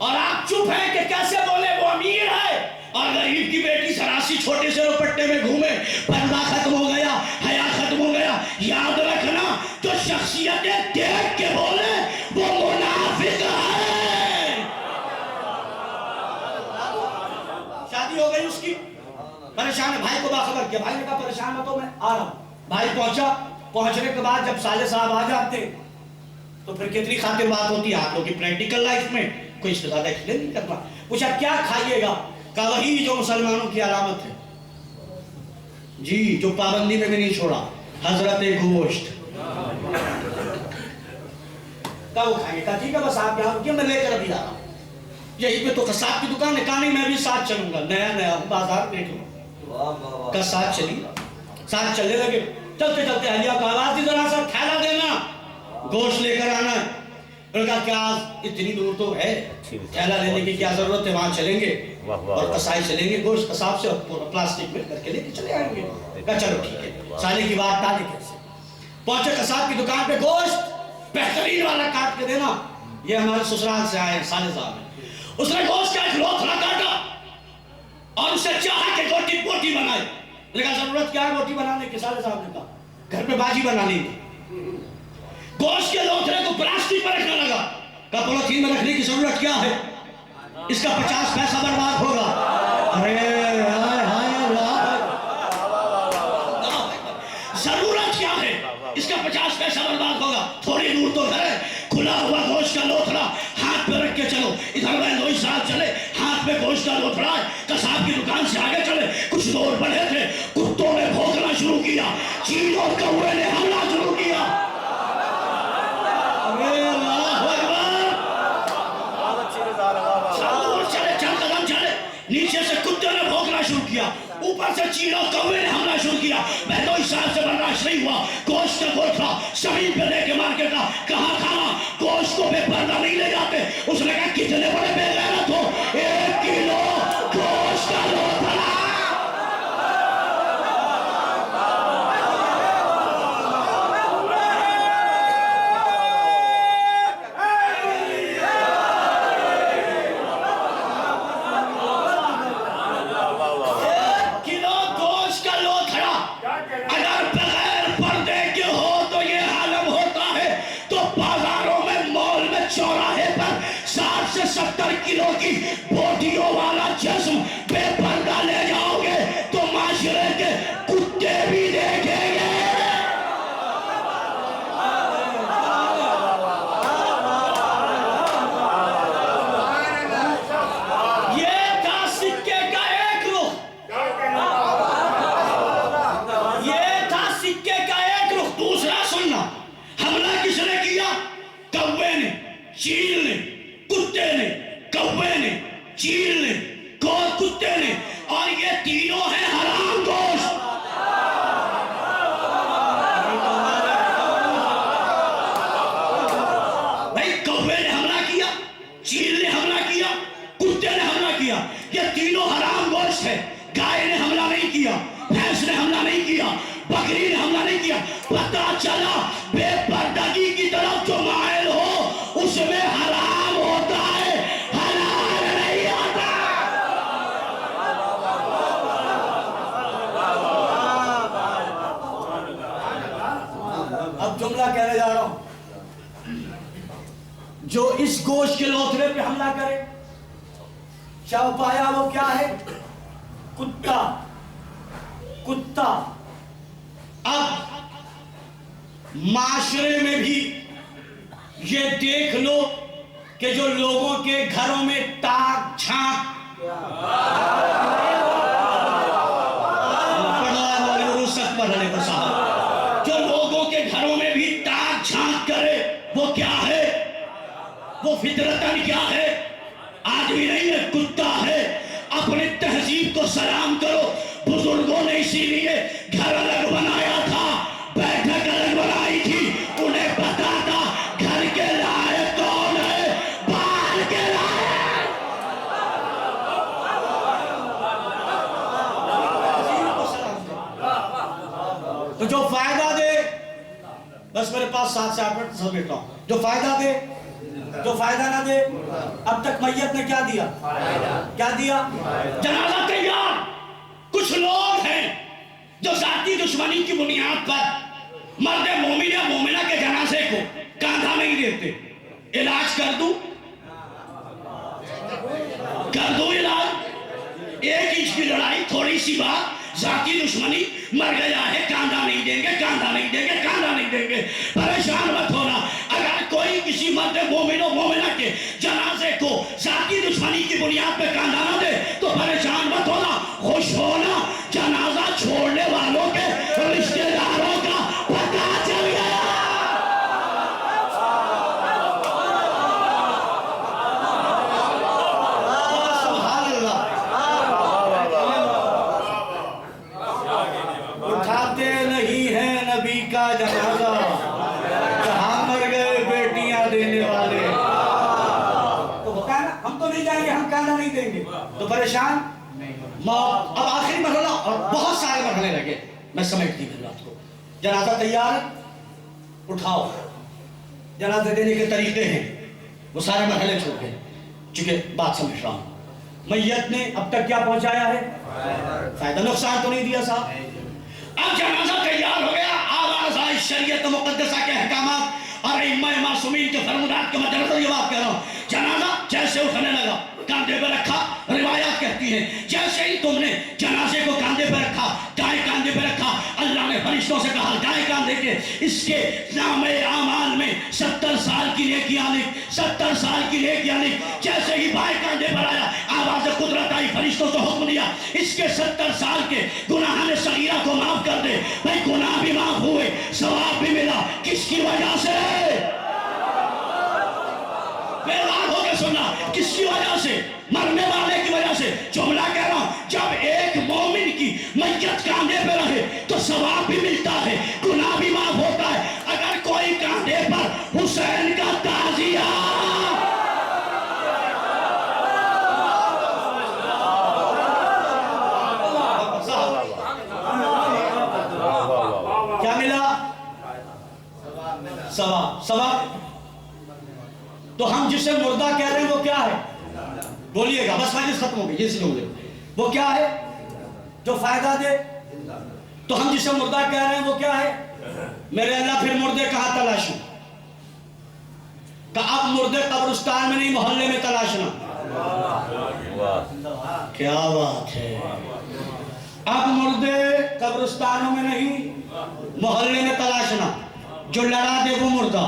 और आप चुप हैं कि कैसे बोले वो अमीर है और गरीब की बेटी सरासी छोटे से दुपट्टे में घूमे, पर्दा खत्म हो गया, हया खत्म हो गया। याद रखना, जो शख्सियतें देख के बोले वो मुनाफिक है। शादी हो गई उसकी, परेशान है, भाई को बाखबर किया, भाई ने कहा परेशान मत हो, मैं आ रहा हूं। भाई पहुंचा, पहुंचने के बाद जब साले साहब आ जाते तो फिर कितनी खातिर बात होती है आप लोगों की प्रैक्टिकल लाइफ में, कोई इससे ज्यादा एक्सप्लेन नहीं करना। पूछा क्या खाइएगा, कहा वही जो मुसलमानों की अलामत है जी, जो पाबंदी में भी नहीं छोड़ा, हजरत गोश्त। कहा वो खाएंगे, कहा ठीक है बस आप यहाँ रुकिए, मैं लेकर अभी आ रहा हूँ। यही पे तो कसाब की दुकान है, कहा नहीं मैं भी साथ चलूंगा, नया नया बाजार देख लूँ। का साथ चली, साथ चलने लगे, चलते चलते हलिया को आवाज दी, जरा सा थैला देना, गोश्त लेकर आना है। उनका क्या इतनी दूर तो है, थैला लेने की क्या जरूरत है, वहां चलेंगे और कसाई चलेंगे, गोश्त कसाब से प्लास्टिक में करके लेके चले आएंगे। कहा चलो ठीक है, साले की बात टाले कैसे। पहुंचे कसाब की दुकान पे, गोश्त बेहतरीन वाला काट के देना, ये हमारे ससुराल से आए साले साहब। उसने गोश्त का एक लोथड़ा काटा और उसे चाहा कि रोटी पोटी बनाए। लेकिन जरूरत क्या है रोटी बनाने की, साले साहब ने कहा घर पे बाजी बना लेंगे। गोश्त के लोथड़े को प्लास्टिक में रखने लगा, का पॉलिथीन में रखने की जरूरत क्या है, इसका 50 पैसा बर्बाद होगा। अरे हाय हाय जरूरत क्या है, इसका 50 पैसा बर्बाद होगा। थोड़ी दूर तो घर है, खुला हुआ गोश्त का लोथड़ा हाथ पे रख के चलो, इधर में लोई साहब चले, हाथ में गोश्त का लोथड़ा है, कसाब की दुकान से आगे चले, कुछ दूर बढ़े थे, कुत्तों ने भौंकना शुरू किया, चील और कौवे ने हमला शुरू किया। नीचे से कुत्ते ने भौंकना शुरू किया, ऊपर से चीलों कौवे ने हमला शुरू किया। मैं तो इस साल से बर्दाश्त नहीं हुआ, गोश्त का गोश्त जमीन पे लेके मार के कहा खाना, गोश्त को बेपर्दा नहीं ले जाते। उसने कहा कितने बड़े बेगैरत हो, 1 किलो गोश्त का लोथड़ा। किलो की बोटियों वाला जिस्म बेपर्दा ले जाओगे तो माशरे के कुत्ते भी देखेंगे। ये था सिक्के का एक रुख, ये था सिक्के का एक रुख। दूसरा सुनना, हमला किसने किया, कौवे ने, चील ने, कुत्ते ने, कौवे ने, चील ने, कुत्ते ने, और ये तीनों हैं हराम गोश्त। भाई कौवे ने हमला किया, चील ने हमला किया, कुत्ते ने हमला किया, ये तीनों हराम गोश्त है। गाय ने हमला नहीं किया, भैंस ने हमला नहीं किया, बकरी ने हमला नहीं किया। पता चला बेपर्दगी की तरफ जो मायल हो उसमें हराम होता है, हलाल नहीं होता। अब जुमला कहने जा रहा हूं, जो इस गोश्त के लोथड़े पे हमला करे, चौपाया वो क्या है, कुत्ता। कुत्ता अब माशरे में भी ये देख लो कि जो लोगों के घरों में ताक झांक पढ़ने को साहब क्या है, वो फितरतन क्या है, आदमी नहीं है, कुत्ता है। अपने तहजीब को सलाम करो। बुजुर्गों ने इसीलिए घर अलग बनाया था, बैठक अलग बनाई थी। उन्हें पता था घर के लायक कौन है, बाहर के लायक। तो जो फायदा दे, बस मेरे पास 7 से 8 मिनट समेट रहा हूं। जो फायदा दे, जो फायदा ना दे। अब तक मैयत ने क्या दिया, क्या दिया, जनाजा तैयार। कुछ लोग हैं जो जाती दुश्मनी की बुनियाद पर मर्द मोमिन या मोमिना के जनाजे को कांधा नहीं देते। इलाज कर दूं इलाज, 1 इंच की लड़ाई, थोड़ी सी बात, जाती दुश्मनी, मर गया है, कांधा नहीं देंगे, कांधा नहीं देंगे, कांधा नहीं देंगे। परेशान मत होना। अगर कोई किसी मर्द मोमिन और मोमिना के जनाजे को जाती दुश्मनी की बुनियाद पे कांधा ना दे तो परेशान मत होना, खुश होना। जनाजा छोड़ने वालों के रिश्तेदारों का पता चल गया। सुभान अल्लाह। उठाते नहीं है नबी का जनाजा, जहां मर गए बेटियां देने वाले। तो होता है ना, हम तो नहीं जाएंगे, हम कांधा नहीं देंगे, तो परेशान मौत। अब आखिरी मरहला, और बहुत सारे मरहले लगे, मैं समेट दी फिर रात को। जनाजा तैयार, उठाओ। जनाजा देने के तरीके हैं, वो सारे मरहले छोड़ गए, चूंकि बात समझ रहा हूं। मैयत ने अब तक क्या पहुंचाया है, फायदा, नुकसान तो नहीं दिया साहब। अब जनाजा तैयार हो गया, आवाज आई शरीयत मुकद्दसा के अहकामात और इमाम मासूमीन के फरमानात के मद्देनजर ये बात कह रहा हूं। जनाजा जैसे उठने लगा, कांधे पर रखा, रिवायत कहती है जैसे ही तुमने जनाजे को कांधे पर रखा, दाएं कांधे पर रखा, अल्लाह ने फरिश्तों से कहा दाएं कांधे के इसके नामे आमाल में 70 साल की नेकियां लिख, 70 साल की नेकियां लिख। जैसे ही बाएं कांधे पर आया, आवाज कुदरत आई, फरिश्तों से हुक्म दिया इसके 70 साल के गुनाह ने सगीरा को माफ कर दे। भाई गुनाह भी माफ हुए, सवाब भी मिला। किसकी वजह से, बेदाग होकर सुनना, किसकी वजह से, मरने वाले की वजह से। जुमला कह रहा हूं, जब एक मोमिन की मैयत कांधे पे रहे तो सवाब भी मिलता है, गुनाह भी माफ होता है। अगर कोई कांधे पर हुसैन का ताजिया, क्या मिला, सवाब, सवाब। तो हम जिसे मुर्दा कह रहे हैं वो क्या है, बोलिएगा, बस मजलिस खत्म हो गई, ये सुनो, वो क्या है जो फायदा दे। तो हम जिसे मुर्दा कह रहे हैं वो क्या है, मेरे अल्लाह फिर मुर्दे कहां तलाशूं, तो अब मुर्दे कब्रिस्तान में नहीं, मोहल्ले में तलाशना। क्या बात है, अब मुर्दे कब्रिस्तानों में नहीं, मोहल्ले में तलाशना। जो लड़ा दे वो मुर्दा,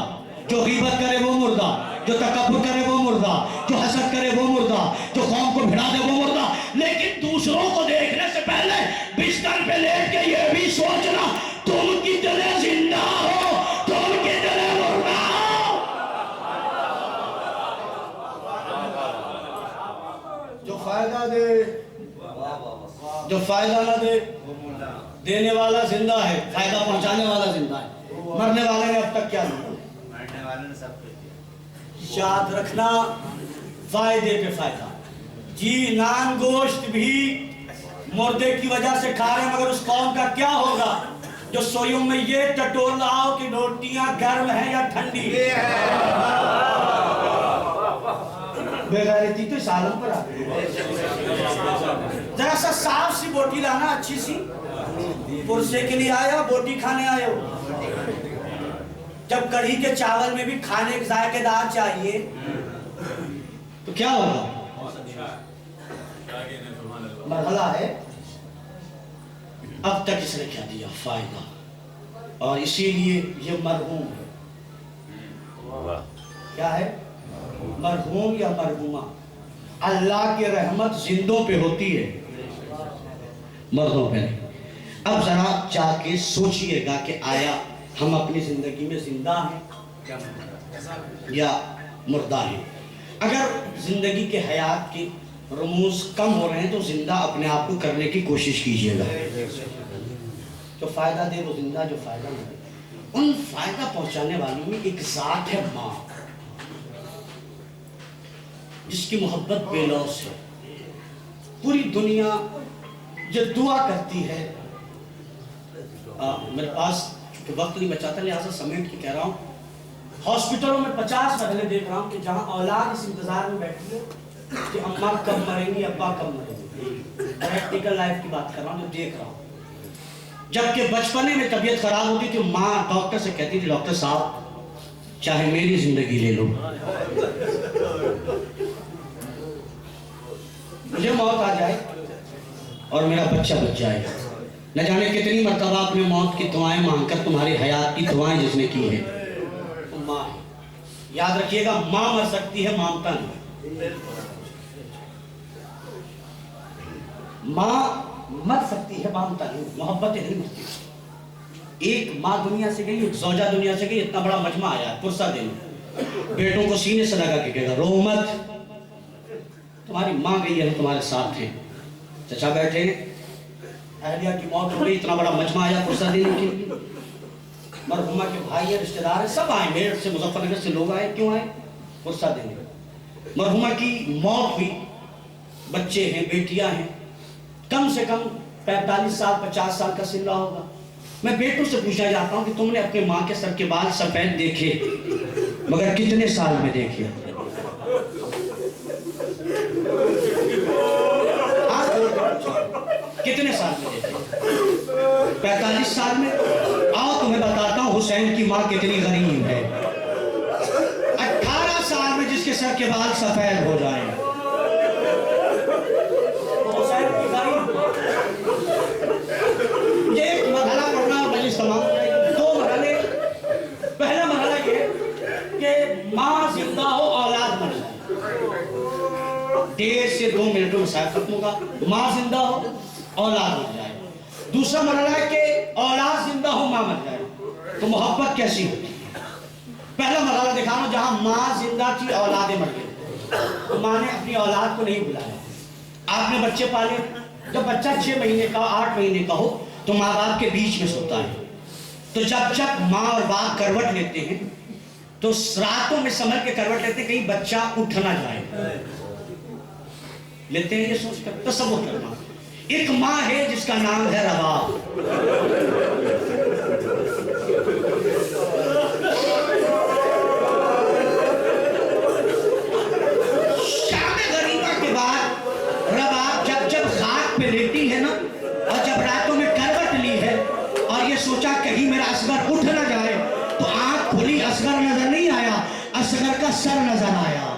जो गीबत करे वो मुर्दा, जो तकब्बुर करे वो मुर्दा, जो हसद करे वो मुर्दा, जो कौम को भिड़ा दे वो मुर्दा। लेकिन दूसरों को देखने से पहले बिस्तर पे लेट के ये भी सोचना तुम कितने जिंदा हो, तुम कितने मुर्दा हो। जो फायदा दे, जो फायदा ना दे, देने वाला जिंदा है, फायदा पहुंचाने वाला जिंदा है। मरने वाले ने अब तक क्या दिया, याद रखना, फायदे पे फायदा। जी नान गोश्त भी मुर्दे की वजह से खा रहे हैं, मगर उस कौम का क्या होगा जो सोयों में ये टटोल रहा हो कि रोटियां गर्म है या ठंडी। बेगैरती तो सालन पर आ, जरा सा साफ सी बोटी लाना, अच्छी सी, पुरसे के लिए आया, बोटी खाने आए हो। जब कढ़ी के चावल में भी खाने के जायकेदार चाहिए तो क्या होगा, मरहला है। अब तक इसने क्या दिया, फायदा, और इसीलिए ये मरहूम है। क्या है, मरहूम या मरहूमा। अल्लाह की रहमत जिंदों पे होती है, मर्दों पे नहीं। अब जरा जाके सोचिएगा कि आया हम अपनी जिंदगी में जिंदा हैं, या मुर्दा है। अगर जिंदगी के हयात के रमूज कम हो रहे हैं तो जिंदा अपने आप को करने की कोशिश कीजिएगा। जो फायदा दे वो जिंदा, जो फायदा न दे उन फायदा पहुंचाने वालों में एक जात है माँ, जिसकी मोहब्बत बेलौस है। पूरी दुनिया जो दुआ करती है, मेरे पास चूंकि वक्त नहीं बचाता लिहाजा समेट के कह रहा हूँ, हॉस्पिटलों में 50 मरहले देख रहा हूँ कि जहाँ औलाद इस इंतजार में बैठी है कि अम्मा कब मरेंगी, अब्बा कब मरेंगे। प्रैक्टिकल लाइफ की बात कर रहा हूँ, जो देख रहा हूँ। जबकि बचपने में तबीयत खराब होती थी, माँ डॉक्टर से कहती थी, डॉक्टर साहब चाहे मेरी जिंदगी ले लो, मुझे मौत आ जाए और मेरा बच्चा बच जाए। न जाने कितनी मर्तबा अपने मौत की दुआएं मांगकर तुम्हारी हयात की दुआएं जिसने की है तो माँ है। याद रखिएगा, माँ मर सकती है, ममता नहीं। माँ मर सकती है, ममता नहीं, मोहब्बतें नहीं मरती। एक माँ दुनिया से गई, एक ज़ौजा दुनिया से गई, इतना बड़ा मजमा आया पुरसा देने, बेटों को सीने से लगा के कहेगा रो मत, तुम्हारी माँ गई है, तुम्हारे साथ है। चचा बैठे, अहलिया की मौत हो गई, इतना बड़ा मजमा आया पुरसा देने के लिए। मरहुमा के भाई है, रिश्तेदार है, सब आए, मेरठ से मुजफ्फरनगर से लोग आए। क्यों आए? पुरसा देने। मरहुमा की मौत हुई, बच्चे हैं, बेटियां हैं, कम से कम 45 साल 50 साल का सिल्ला होगा। मैं बेटों से पूछना चाहता हूँ कि तुमने अपने माँ के सर के बाल सफेद देखे मगर कितने साल में देखे? कितने साल में देखे? 45 साल में? आओ तुम्हें बताता हूँ हुसैन की माँ कितनी गरीब है। 18 साल में जिसके सर के बाल सफेद हो जाए, हुसैन की गरीब। ये एक मरहला पढ़ना मजलिस तमाम हो जाएगी। 2 मरहले। पहला मरहला ये कि माँ जिंदा हो, औलाद मर जाए। 1.5 से 2 मिनटों में शायद खत्म होगा। माँ जिंदा हो, औलाद मर जाए। दूसरा मरहला है कि औलाद जिंदा हो, माँ मर जाए, तो मोहब्बत कैसी होती है? पहला मरहला दिखाना, जहां माँ जिंदा थी, औलादें मर गई, तो माँ ने अपनी औलाद को नहीं बुलाया। आपने बच्चे पाले, जब बच्चा 6 महीने का 8 महीने का हो तो माँ बाप के बीच में सोता है। तो जब जब माँ और बाप करवट लेते हैं तो रातों में संभल के करवट लेते हैं, कहीं बच्चा उठ ना जाए। लेते हैं ये सोचकर, तसव्वुर करना। एक माँ है जिसका नाम है रबाब। शाम गरीबा के बाद रबाब जब जब खाक पे लेटी है ना, और जब रातों में करवट ली है और ये सोचा कहीं मेरा असगर उठ ना जाए, तो आंख खुली, असगर नजर नहीं आया, असगर का सर नजर आया।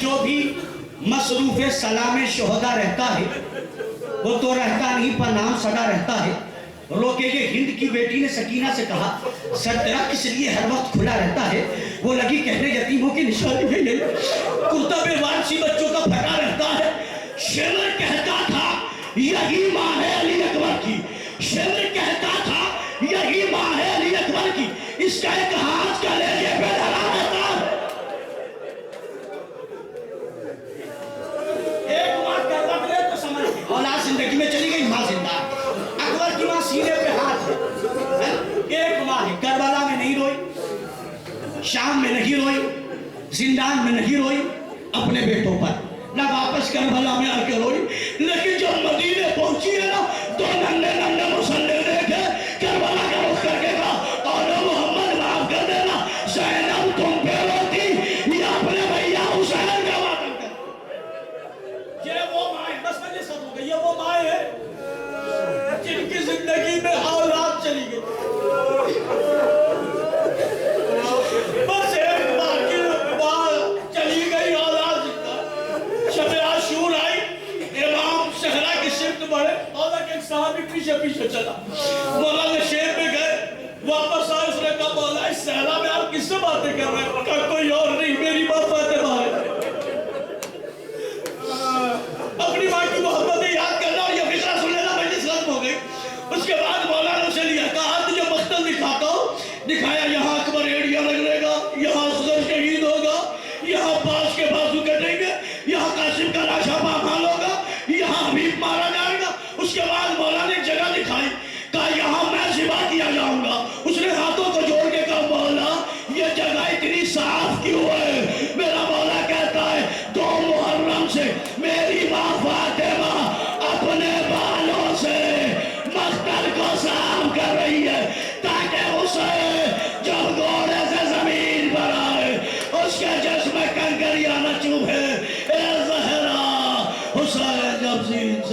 जो भी मसरूफ सलाम शोहदा रहता है वो तो रहता नहीं पर नाम सदा रहता है। रोके के हिंद की बेटी ने सकीना से कहा, सर तेरा किस लिए हर वक्त खुला रहता है? वो लगी कहने, यतीमों की निशानी है ये, कुर्ता पे वारसी बच्चों का फटा रहता है। शेर कहता था यही माँ है अली अकबर की, शेर कहता था यही माँ है अली अकबर की, इसका एक हाथ का लेके पे धरा रहता है। औलाद जिंदगी में चली गई, माँ जिंदा। अकबर की माँ सीने पे हाथ है। एक माँ है, करबला में नहीं रोई, शाम में नहीं रोई, जिंदान में नहीं रोई अपने बेटों पर, ना वापस करबला में आके रोई। लेकिन जब मदीने पहुंची है ना, तो नन्हे नन्हे मुसल्ले देखे, करबला का रुख करके कहा, और मोहम्मद माफ कर देना, ज़ैनब तुम पे रोती या अपने भैया हुसैन का वादा कर। ये वो माँ, बस मैंने सब हो गई, ये वो माँ है जिनकी जिंदगी में औलाद चली गई। बस एक बार की बात चली गई, औलाद जिंदा। शब आशूर आई, इमाम सहरा की शिफ्ट बढ़े, और एक साहब पीछे पीछे चला। मौलाना शेर पे गए, वापस आए, उसने कहा मौला इस सहरा में आप किससे बातें कर रहे हैं? कहा कोई और नहीं, मेरी माँ फातिमा है।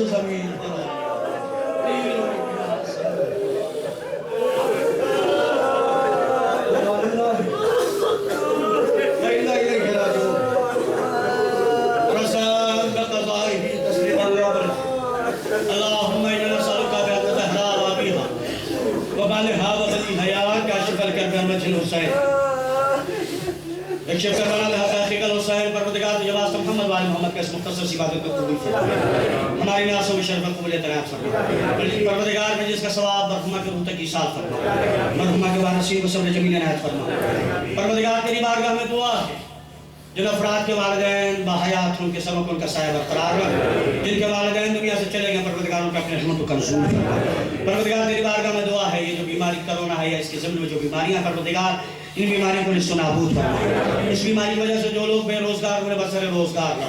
जमीन पर मोहम्मद के मुख्तसर सी बातों को कबूल फरमा हमारी नासों में शर्फ कबूल तनाब फरमा परवरदिगार में जिसका सवाब मरहुमा के रूह तक ईसाल फरमा मरहुमा के वारिसीन को सब्र जमील इनायत फरमा परवरदिगार तेरी बारगाह में दुआ है जिन अफराद के वालिदैन बाहयात उनके सबक उनका साया बरकरार रख जिनके वालिदैन दुनिया से चले गए परवरदिगार उनका अपने रहमत को कंसूल फरमा परवरदिगार तेरी बारगाह में दुआ है ये जो बीमारी कोरोना है या इसके ज़िम्मे में जो बीमारियां परवरदिगार इन बीमारियों को निस्सो नाबूद फरमा इस बीमारी की वजह से जो लोग बेरोजगार हुए बसर रोजगार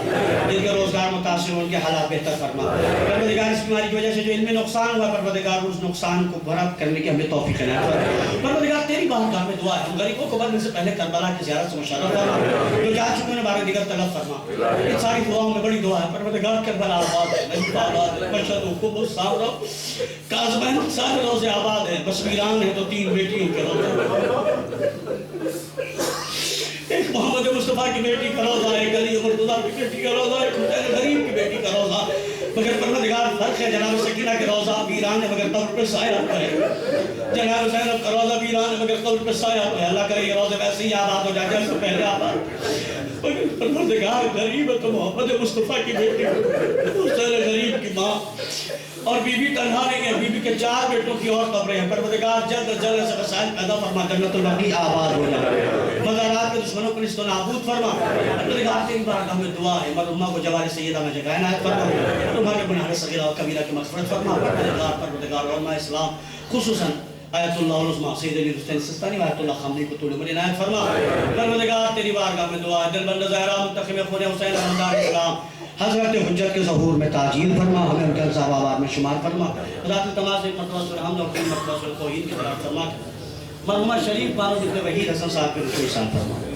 जिनके रोजगार मुतासिर उनके हालात बेहतर फरमा परवरदिगार इस बीमारी की वजह से जो इनमें नुकसान हुआ परवरदिगार उस नुकसान को भरा करने की हमें तौफीक इनायत फरमा परवरदिगार तेरी बारगाह में दुआ है हम गरीबों को मरने से पहले करबला की ज़ियारत से मुशर्रफ फरमा जो जा चुके हैं बारह दिगर तलब फरमा इन सारी दुआओं में बड़ी दुआ है परवरदिगार करबला आबाद है नजीब आबाद है मशहद कुबुस सामरा काज़मैन सारे रोज़े आबाद है बस वीरान है तो 3 बेटियों के रोज़े एक मोहम्मद मुस्तफ़ा की बेटी का रोज़ा है, एक अली मुर्तज़ा की बेटी का रोज़ा है, हुसैन गरीब की बेटी का रोज़ा मगर परवरदिगार फर्क है जनाब सकीना के रोज़ा वीरान है मगर कब्र पे साया है जनाब हुसैन का रोज़ा वीरान है मगर कब्र पे साया है अल्लाह करे ये रोज़े वैसे ही आबाद हो जाए जैसे पहले आबाद मगर परवरदिगार गरीब है तो मोहम्मद मुस्तफ़ा की बेटी हुसैन गरीब की माँ और बीबी तन्हा नहीं है बीबी के 4 बेटों की और कब्रें हैं परवरदिगार जल्द जल्द से वसाइल पैदा फरमा जन्नतुल बकी आबाद हो जाए मज़ारात के दुश्मनों को निस्तो नाबूद फरमा परवरदिगार तेरी बारगाह में दुआ है मरहुमा को जवारी सैयदा में जगह इनायत फरमा मरहुमा के गुनाह सगीरा और कबीरा की मग़फ़िरत फरमा परवरदिगार उलमा इस्लाम खुसूसन आयतुल्लाह उस्मा सैयद अली हुसैन सिस्तानी आयतुल्लाह खामनी को तूल उम्र इनायत फरमा परवरदिगार तेरी बारगाह में दुआ है दिलबंद ज़हरा मुंतखब खून हुसैन रहमतुल्लाह इस्लाम हज़रत हुज्जत के ज़हूर में ताजील फरमा हमें उनके अज़ाबाद में शुमार फरमा रात तमाम से मरतबा हम और तीन मरतबा तौहीद की तरफ फरमा मरहुमा शरीफ बानो जितने वही हसन साहब के रुख फरमा